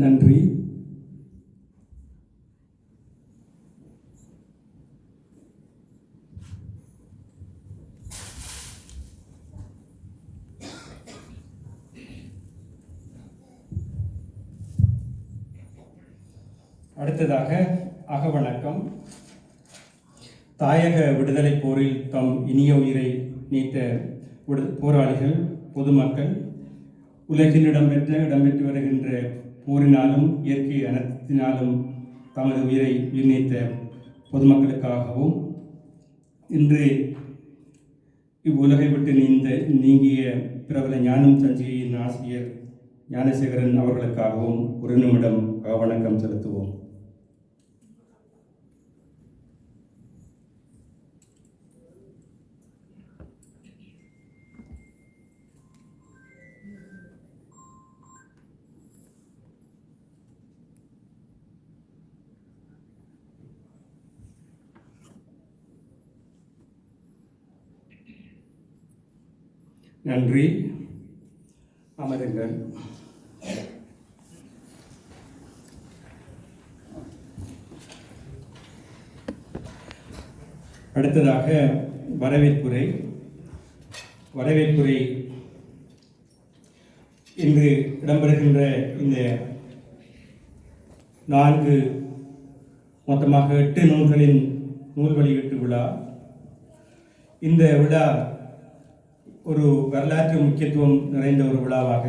நன்றி. அடுத்ததாக அகவணக்கம். தாயக விடுதலை போரில் தம் இனிய உயிரை நீத்த போராளிகள், பொதுமக்கள், உலகில் இடம்பெற்று வருகின்ற போரினாலும் இயற்கை அனர்த்தத்தினாலும் தமது உயிரை நீத்த பொதுமக்களுக்காகவும், இன்று இவ்வுலகை விட்டு நீங்கிய பிரபல ஞானம் சஞ்சிகையின் ஆசிரியர் ஞானசேகரன் அவர்களுக்காகவும் ஒரு நிமிடம் வணக்கம் செலுத்துவோம். நன்றி. அமருங்கள். அடுத்ததாக வரவேற்புரை. இன்று இடம்பெறுகின்ற இந்த 4 மொத்தமாக 8 நூல்களின் நூல் வெளியீட்டு விழா. இந்த விழா ஒரு வரலாற்று முக்கியத்துவம் நிறைந்த ஒரு விழாவாக,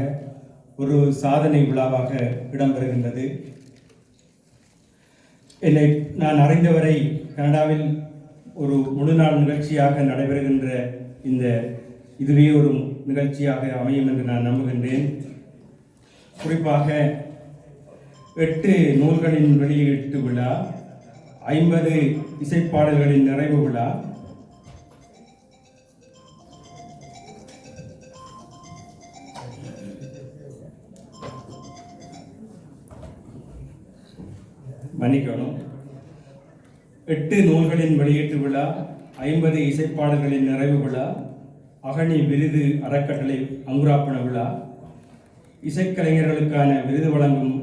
ஒரு சாதனை விழாவாக இடம்பெறுகின்றது. நான் அறிந்தவரை கனடாவில் ஒரு முழு நாள் நிகழ்ச்சியாக நடைபெறுகின்ற இதுவே ஒரு நிகழ்ச்சியாக அமையும் என்று நான் நம்புகின்றேன். குறிப்பாக 8 நூல்களின் வெளியீட்டு விழா, 50 இசைப்பாடல்களின் நிறைவு விழா, மன்னிக்கணும், 8 நூல்களின் வெளியீட்டு விழா, 50 இசைப்பாடல்களின் நிறைவு விழா, அகனி விருது அறக்கட்டளை அங்குராப்பண விழா, இசைக்கலைஞர்களுக்கான விருது வழங்கும்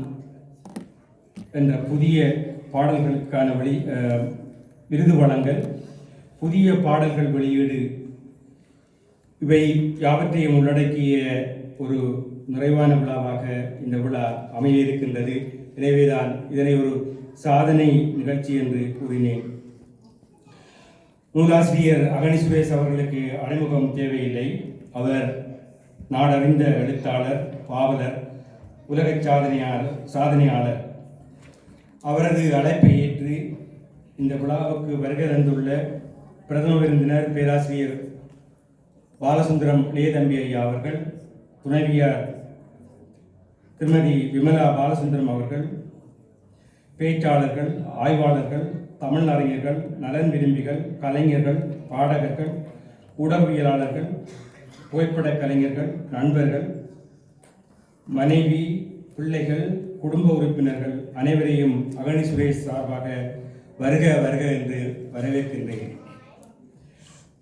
என்ற புதிய பாடல்களுக்கான விருது வழங்கல், புதிய பாடல்கள் வெளியீடு, இவை யாவற்றையும் உள்ளடக்கிய ஒரு நிறைவான விழாவாக இந்த விழா அமைய இருக்கின்றது. எனவேதான் இதனை ஒரு சாதனை நிகழ்ச்சி என்று கூறினேன். நூலாசிரியர் அகனி சுரேஷ் அவர்களுக்கு அறிமுகம் தேவையில்லை. அவர் நாடறிந்த எழுத்தாளர், பாவலர், உலக சாதனையாளர். அவரது அழைப்பை ஏற்று இந்த விழாவுக்கு வருகை தந்துள்ள பிரதம விருந்தினர் பேராசிரியர் பாலசுந்தரம் இளையதம்பி ஐயா அவர்கள், துணைவியார் திருமதி விமலா பாலசுந்தரம் அவர்கள், பேச்சாளர்கள், ஆய்வாளர்கள், தமிழ் அறிஞர்கள், நலன் விரும்பிகள், கலைஞர்கள், பாடகர்கள், ஊடகவியலாளர்கள், புகைப்பட கலைஞர்கள், நண்பர்கள், மனைவி, பிள்ளைகள், குடும்ப உறுப்பினர்கள் அனைவரையும் அகனி சுரேஷ் சார்பாக வருக வருக என்று வரவேற்கின்றேன்.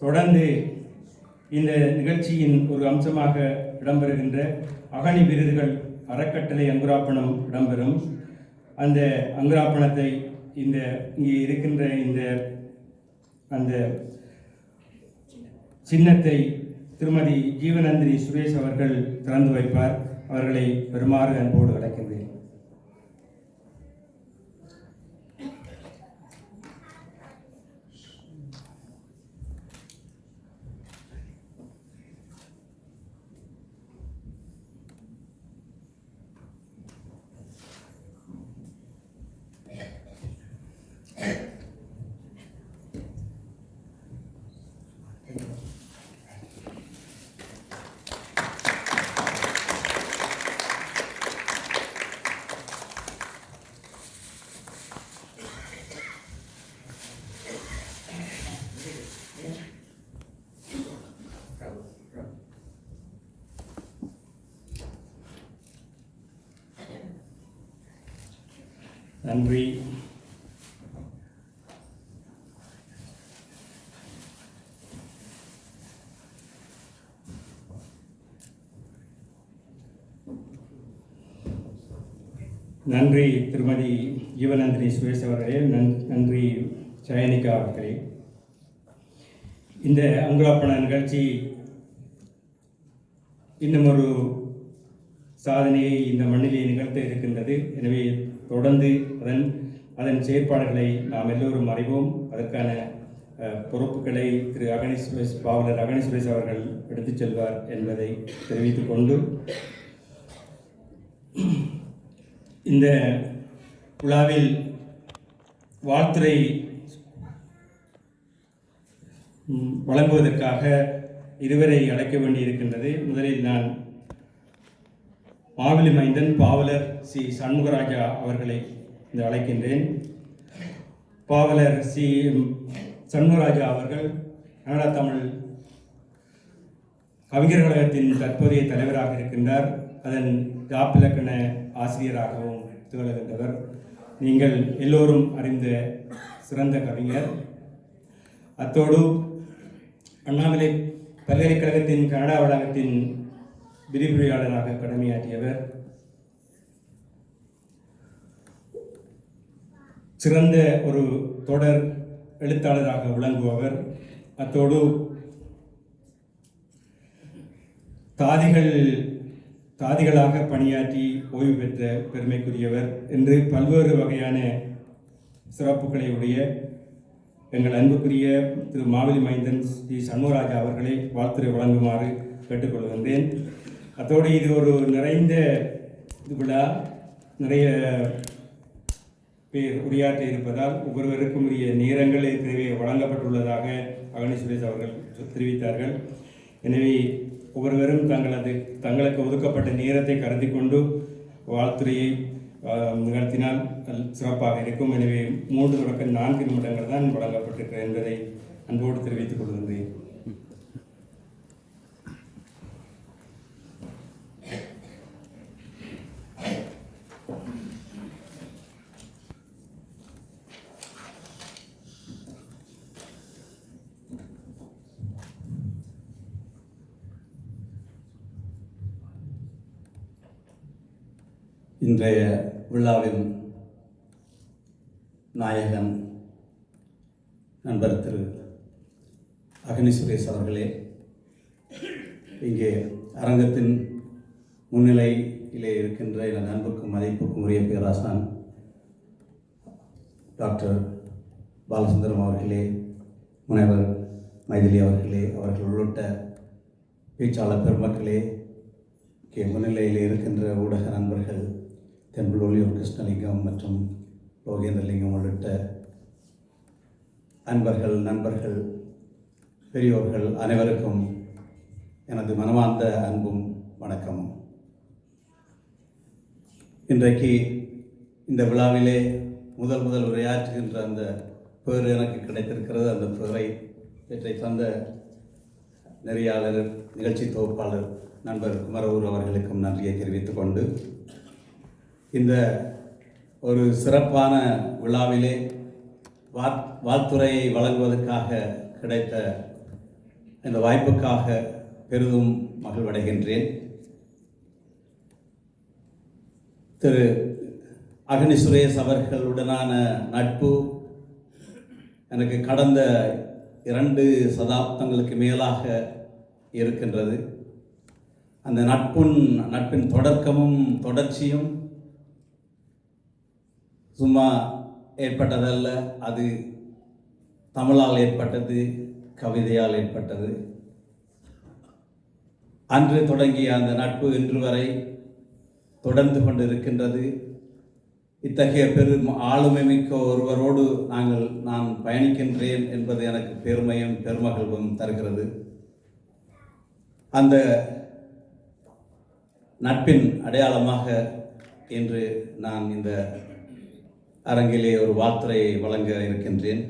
தொடர்ந்து இந்த நிகழ்ச்சியின் ஒரு அம்சமாக இடம்பெறுகின்ற அகனி விருதுகள் அறக்கட்டளை அங்குராப்பணம் இடம்பெறும். அந்த அங்குராப்பணத்தை இங்கே இருக்கின்ற அந்த சின்னத்தை திருமதி ஜீவநந்தினி சுரேஷ் அவர்கள் திறந்து வைப்பார். அவர்களை பெருமாறு அன்போடு அழைக்கின்றேன். நன்றி. நன்றி திருமதி ஜீவநந்தினி சுரேஷ் அவர்களே. நன்றி சயனிகா அவர்களே. இந்த அங்குராப்பண நிகழ்ச்சி இன்னும் ஒரு சாதனையை இந்த மண்ணிலே நிகழ்த்த இருக்கின்றது. எனவே தொடர்ந்து அதன் செயற்பாடுகளை நாம் எல்லோரும் அறிவோம். அதற்கான பொறுப்புகளை திரு பாவலர் அகனி சுரேஷ் அவர்கள் எடுத்துச் செல்வார் என்பதை தெரிவித்துக் கொண்டு இந்த விழாவில் வாழ்த்துரை வழங்குவதற்காக இருவரை அழைக்க வேண்டியிருக்கின்றது. முதலில் நான் மாவிலி மைந்தன் பாவலர் சி சண்முகராஜா அவர்களை அழைக்கின்றேன். பாவலர் சி சண்முகராஜா அவர்கள் கனடா தமிழ் கவிஞர் கழகத்தின் தற்போதைய தலைவராக இருக்கின்றார். அதன் யாப்பிலக்கண ஆசிரியராகவும் திகழ்கின்றவர். நீங்கள் எல்லோரும் அறிந்த சிறந்த கவிஞர். அத்தோடு அண்ணாமலை பல்கலைக்கழகத்தின் கனடா வளாகத்தின் விரிவுரையாளராக கடமையாற்றியவர். சிறந்த ஒரு தொடர் எழுத்தாளராக விளங்குபவர். அத்தோடு தாதிகளாக பணியாற்றி ஓய்வு பெற்ற பெருமைக்குரியவர் என்று பல்வேறு வகையான சிறப்புகளை உடைய எங்கள் அன்புக்குரிய திரு மாவிலி மைந்தன் ஸ்ரீ சண்முகராஜா அவர்களை வாழ்த்துரை வழங்குமாறு கேட்டுக்கொள்கின்றேன். அத்தோடு இது ஒரு நிறைந்த விழா, நிறைய பேர் உரையாற்றி இருப்பதால் ஒவ்வொருவருக்கும் உரிய நேரங்கள் ஏற்கனவே வழங்கப்பட்டுள்ளதாக அகனி சுரேஷ் அவர்கள் தெரிவித்தார்கள். எனவே ஒவ்வொருவரும் தங்களுக்கு ஒதுக்கப்பட்ட நேரத்தை கருதி கொண்டு வாழ்த்துறையை நிகழ்த்தினால் சிறப்பாக இருக்கும். எனவே 3 தொடக்கம் 4 நிமிடங்கள் தான் வழங்கப்பட்டிருக்கிறது என்பதை அன்போடு தெரிவித்துக் கொள்கின்றேன். இன்றைய விழாவின் நாயகன் நண்பர் திரு அகனி சுரேஷ் அவர்களே, இங்கே அரங்கத்தின் முன்னிலையிலே இருக்கின்ற எனது அன்புக்கும் மதிப்புக்கும் உரிய பேராசான் டாக்டர் பாலசுந்தரம் அவர்களே, முனைவர் மைதிலி அவர்களே, அவர்கள் உள்ளிட்ட பேச்சாளர் பெருமக்களே, முன்னிலையில் இருக்கின்ற ஊடக நண்பர்கள் தென்புலொலியூர் கிருஷ்ணலிங்கம் மற்றும் லோகேந்திரலிங்கம் உள்ளிட்ட அன்பர்கள், நண்பர்கள், பெரியோர்கள் அனைவருக்கும் எனது மனமார்ந்த அன்பும் வணக்கமும். இன்றைக்கு இந்த விழாவிலே முதல் உரையாற்றுகின்ற அந்த பேர் எனக்கு கிடைத்திருக்கிறது. அந்த பேரை பெற்றை தந்த நெறியாளர், நிகழ்ச்சி தொகுப்பாளர் நண்பர் குமரூர் அவர்களுக்கும் நன்றியை தெரிவித்துக் கொண்டு, இந்த ஒரு சிறப்பான விழாவிலே வாழ்த்துறையை வழங்குவதற்காக கிடைத்த இந்த வாய்ப்புக்காக பெரிதும் மகிழ்வடைகின்றேன். திரு அகனி சுரேஷ் அவர்களுடனான நட்பு எனக்கு கடந்த 2 சதாப்தங்களுக்கு மேலாக இருக்கின்றது. அந்த நட்பின் தொடக்கமும் தொடர்ச்சியும் சும்மா ஏற்பட்டதல்ல. அது தமிழால் ஏற்பட்டது, கவிதையால் ஏற்பட்டது. அன்று தொடங்கிய அந்த நட்பு இன்று வரை தொடர்ந்து கொண்டிருக்கின்றது. இத்தகைய பெரும் ஆளுமை மிக்க ஒருவரோடு நான் பயணிக்கின்றேன் என்பது எனக்கு பெருமையும் பெருமகிழ்வும் தருகிறது. அந்த நட்பின் அடையாளமாக இன்று நான் இந்த அரங்கிலே ஒரு வாழ்த்துரையை வழங்க இருக்கின்றேன்.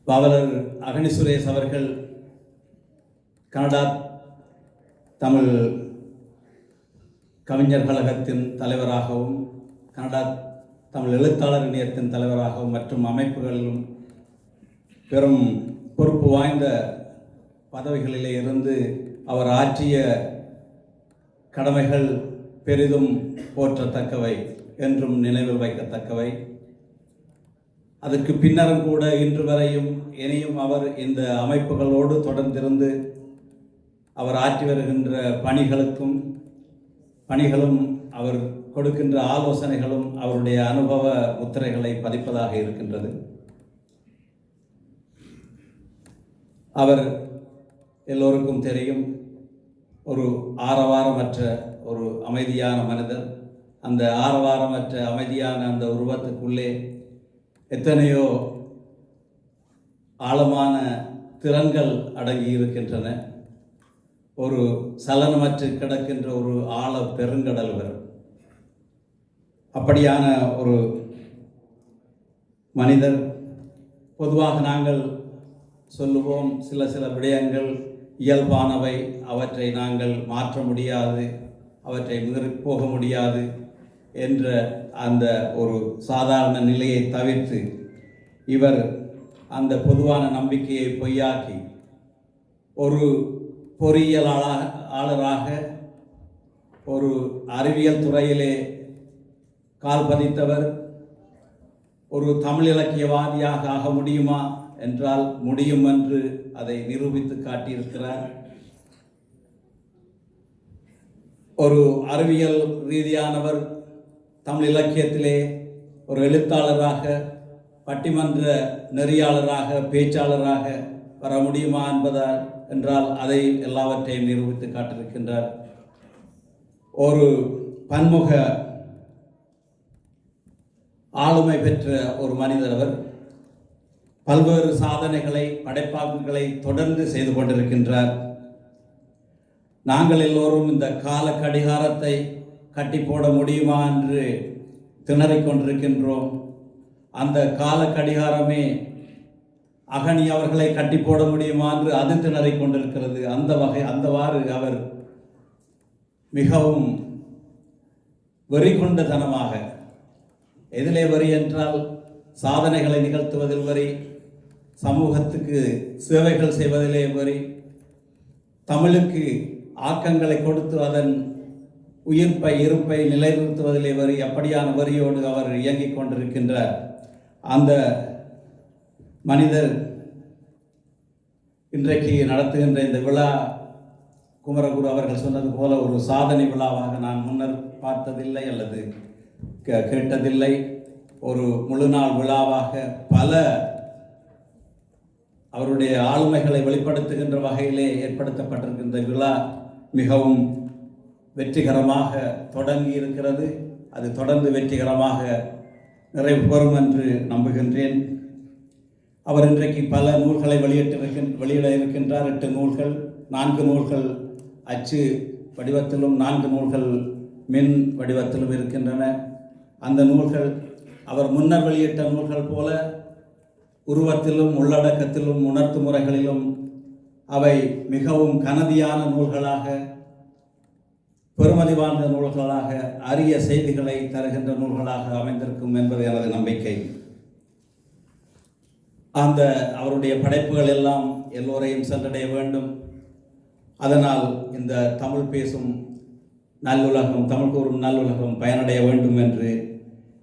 பாவலர் அகனி சுரேஷ் அவர்கள் கனடா தமிழ் கவிஞர் கழகத்தின் தலைவராகவும், கனடா தமிழ் எழுத்தாளர் இணையத்தின் தலைவராகவும் மற்றும் அமைப்புகளிலும் பெரும் பொறுப்பு வாய்ந்த பதவிகளிலே இருந்து அவர் ஆற்றிய கடமைகள் பெரிதும் போற்றத்தக்கவை, என்றும் நினைவில் வைக்கத்தக்கவை. அதற்கு பின்னரும் கூட இன்று வரையும் இனியும் அவர் இந்த அமைப்புகளோடு தொடர்ந்திருந்து அவர் ஆற்றி வருகின்ற பணிகளும் அவர் கொடுக்கின்ற ஆலோசனைகளும் அவருடைய அனுபவ முத்திரைகளை பதிப்பதாக இருக்கின்றது. அவர் எல்லோருக்கும் தெரியும், ஒரு ஆரவாரமற்ற ஒரு அமைதியான மனிதர். அந்த ஆரவாரமற்ற அமைதியான அந்த உருவத்துக்குள்ளே எத்தனையோ ஆழமான திறன்கள் அடங்கி இருக்கின்றன. ஒரு சலனமற்று கிடக்கின்ற ஒரு ஆழ பெருங்கடல் வரும். அப்படியான ஒரு மனிதர். பொதுவாக நாங்கள் சொல்லுவோம், சில விடயங்கள் இயல்பானவை, அவற்றை நாங்கள் மாற்ற முடியாது, அவற்றை மீறி போக முடியாது என்ற அந்த ஒரு சாதாரண நிலையை தவிர்த்து இவர் அந்த பொதுவான நம்பிக்கையை பொய்யாக்கி ஒரு பொறியியலாளராக, ஒரு அறிவியல் துறையிலே கால் பதித்தவர். ஒரு தமிழ் இலக்கியவாதியாக ஆக முடியுமா என்றால் முடியும் என்று அதை நிரூபித்து காட்டியிருக்கிறார். ஒரு அறிவியல் ரீதியானவர் தமிழ் இலக்கியத்திலே ஒரு எழுத்தாளராக, பட்டிமன்ற நெறியாளராக, பேச்சாளராக வர முடியுமா என்றால் அதை எல்லாவற்றையும் நிரூபித்து காட்டியிருக்கின்றார். ஒரு பன்முக ஆளுமை பெற்ற ஒரு மனிதர் அவர். பல்வேறு சாதனைகளை, படைப்பாக்குகளை தொடர்ந்து செய்து கொண்டிருக்கின்றார். நாங்கள் எல்லோரும் இந்த கால கடிகாரத்தை கட்டி போட முடியுமா என்று திணறிக் கொண்டிருக்கின்றோம். அந்த கால கடிகாரமே அகனி அவர்களை கட்டி போட முடியுமா என்று அது திணறிக் கொண்டிருக்கிறது. அந்தவாறு அவர் மிகவும் வெறி கொண்டதனமாக, எதிலே வரி என்றால் சாதனைகளை நிகழ்த்துவதில் வரி, சமூகத்துக்கு சேவைகள் செய்வதிலே வரி, தமிழுக்கு ஆக்கங்களை கொடுத்து அதன் உயிர்ப்பை இருப்பை நிலைநிறுத்துவதிலே வரி. அப்படியான வரியோடு அவர் இயங்கிக் கொண்டிருக்கின்றார். அந்த மனிதர் இன்றைக்கு நடத்துகின்ற இந்த விழா, குமரகுரு அவர்கள் சொன்னது போல ஒரு சாதனை விழாவாக நான் முன்னர் பார்த்ததில்லை அல்லது கேட்டதில்லை. ஒரு முழு நாள் விழாவாக பல அவருடைய ஆளுமைகளை வெளிப்படுத்துகின்ற வகையிலே ஏற்படுத்தப்பட்டிருக்கின்ற விழா மிகவும் வெற்றிகரமாக தொடங்கி இருக்கிறது. அது தொடர்ந்து வெற்றிகரமாக நிறைவு பெறும் என்று நம்புகின்றேன். அவர் இன்றைக்கு பல நூல்களை வெளியிட இருக்கின்றார். 8 நூல்கள், 4 நூல்கள் அச்சு வடிவத்திலும் 4 நூல்கள் மின் வடிவத்திலும் இருக்கின்றன. அந்த நூல்கள் அவர் முன்னர் வெளியிட்ட நூல்கள் போல உருவத்திலும் உள்ளடக்கத்திலும் உணர்த்து முறைகளிலும் அவை மிகவும் கனதியான நூல்களாக, பெருமதி வாழ்ந்த நூல்களாக, அரிய செய்திகளை தருகின்ற நூல்களாக அமைந்திருக்கும் என்பது எனது நம்பிக்கை. அந்த அவருடைய படைப்புகள் எல்லாம் எல்லோரையும் சென்றடைய வேண்டும். அதனால் இந்த தமிழ் பேசும் நல்லுலகம், தமிழ் கூறும் நல்லுலகம் பயனடைய வேண்டும் என்று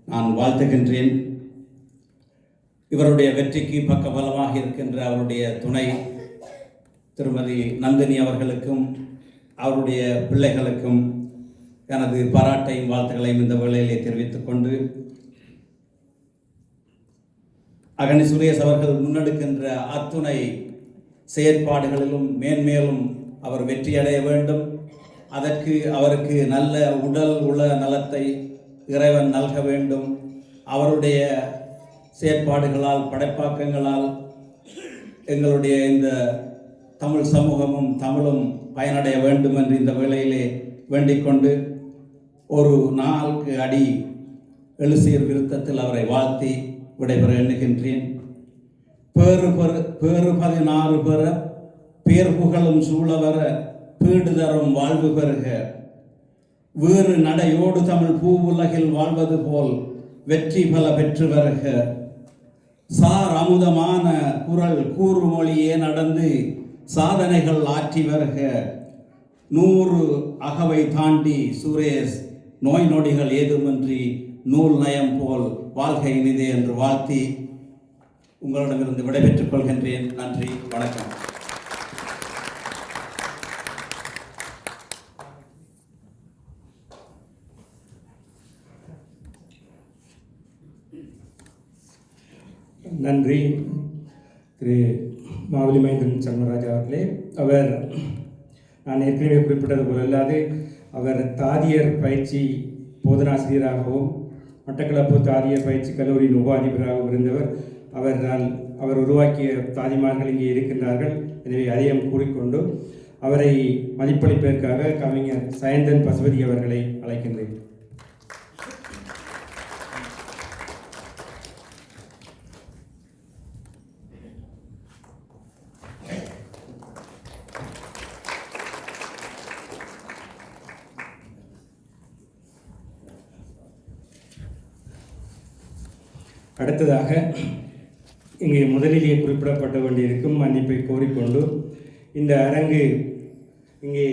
நான் வாழ்த்துகின்றேன். இவருடைய வெற்றிக்கு பக்கபலமாக இருக்கின்ற அவருடைய துணை திருமதி நந்தினி அவர்களுக்கும் அவருடைய பிள்ளைகளுக்கும் எனது பாராட்டையும் வாழ்த்துக்களையும் இந்த வேளையிலே தெரிவித்துக் கொண்டு, அகனி சுரேஷ் அவர்கள் முன்னெடுக்கின்ற அத்துணை செயற்பாடுகளிலும் மேன்மேலும் அவர் வெற்றியடைய வேண்டும். அதற்கு அவருக்கு நல்ல உடல் உள நலத்தை இறைவன் நல்க வேண்டும். அவருடைய செயற்பாடுகளால், படைப்பாக்கங்களால் எங்களுடைய இந்த தமிழ் சமூகமும் தமிழும் பயனடைய வேண்டும் என்று இந்த வேளையிலே வேண்டிக் கொண்டு, ஒரு 4 அடி எழுசீர் விருத்தத்தில் அவரை வாழ்த்தி விடைபெற எண்ணுகின்றேன். பேறு 16 பெற பேர் புகழும் சூழவர பீடு தரும் வாழ்வு பெறுக. வேறு நடையோடு தமிழ் பூ உலகில் வாழ்வது போல் வெற்றி பல பெற்று வருக. சார் அமுதமான குரல் கூறுமொழியே நடந்து சாதனைகள் ஆற்றி வருக. 100 அகவை தாண்டி சுரேஷ் நோய் நொடிகள் ஏதுமின்றி நூல் நயம் போல் வாழ்க்கை இனிதே என்று வாழ்த்தி உங்களிடமிருந்து விடைபெற்றுக் கொள்கின்றேன். நன்றி, வணக்கம். நன்றி திரு மாவலி மகேந்திரன் சண்முகராஜா அவர்களே. அவர் நான் ஏற்கனவே குறிப்பிட்டது போல அல்லாது அவர் தாதியர் பயிற்சி போதனாசிரியராகவும் மட்டக்களப்பு தாதியர் பயிற்சி கல்லூரியின் உப அதிபராகவும் இருந்தவர். அவர் உருவாக்கிய தாதிமார்கள் இங்கே இருக்கின்றார்கள். எனவே அதையும் கூறிக்கொண்டு அவரை மதிப்பளிப்பதற்காக கவிஞர் சயந்தன் பசுபதி அவர்களை அழைக்கின்றேன். அடுத்ததாக இங்கே முதலிலேயே குறிப்பிடப்பட வேண்டியிருக்கும் மன்னிப்பை கோரிக்கொண்டு, இந்த அரங்கு இங்கே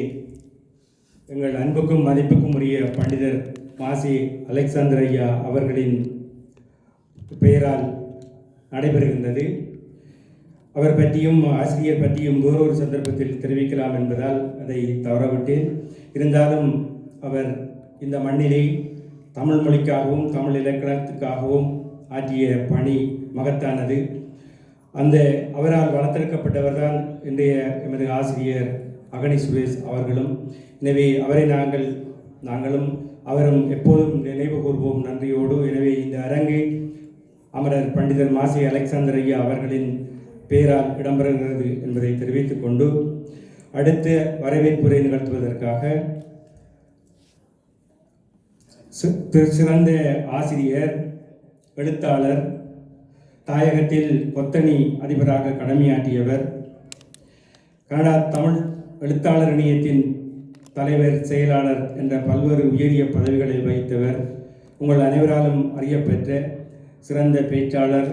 எங்கள் அன்புக்கும் மதிப்புக்கும் உரிய பண்டிதர் மாசி அலெக்சாந்தர் ஐயா அவர்களின் பெயரால் நடைபெறுகின்றது. அவர் பற்றியும் ஆசிரியர் பற்றியும் வேறொரு சந்தர்ப்பத்தில் தெரிவிக்கலாம் என்பதால் அதை தவறவிட்டேன். இருந்தாலும் அவர் இந்த மண்ணிலே தமிழ் மொழிக்காகவும் தமிழ் இலக்கணத்துக்காகவும் ஆற்றிய பணி மகத்தானது. அவரால் வளர்த்தெடுக்கப்பட்டவர் தான் இன்றைய எமது ஆசிரியர் அகனி சுரேஷ் அவர்களும். எனவே அவரை நாங்களும் அவரும் எப்போதும் நினைவு கூர்வோம் நன்றியோடு. எனவே இந்த அரங்கு அமரர் பண்டிதர் மாசி அலெக்சாந்தர் ஐயா அவர்களின் பெயரால் இடம்பெறுகிறது என்பதை தெரிவித்துக் கொண்டு, அடுத்த வரவேற்புரை நிகழ்த்துவதற்காக சிறந்த ஆசிரியர், எழுத்தாளர், தாயகத்தில் கொத்தணி அதிபராக கடமையாற்றியவர், கனடா தமிழ் எழுத்தாளர் இணையத்தின் தலைவர், செயலாளர் என்ற பல்வேறு உயரிய பதவிகளை வகித்தவர், உங்கள் அனைவராலும் அறியப்பெற்ற சிறந்த பேச்சாளர்,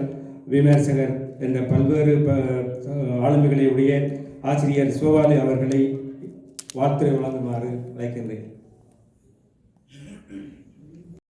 விமர்சகர் என்ற பல்வேறு ஆளுமைகளை உடைய ஆசிரியர் சிவபாலு அவர்களை வாழ்த்துரை வழங்குமாறு அழைக்கின்றேன்.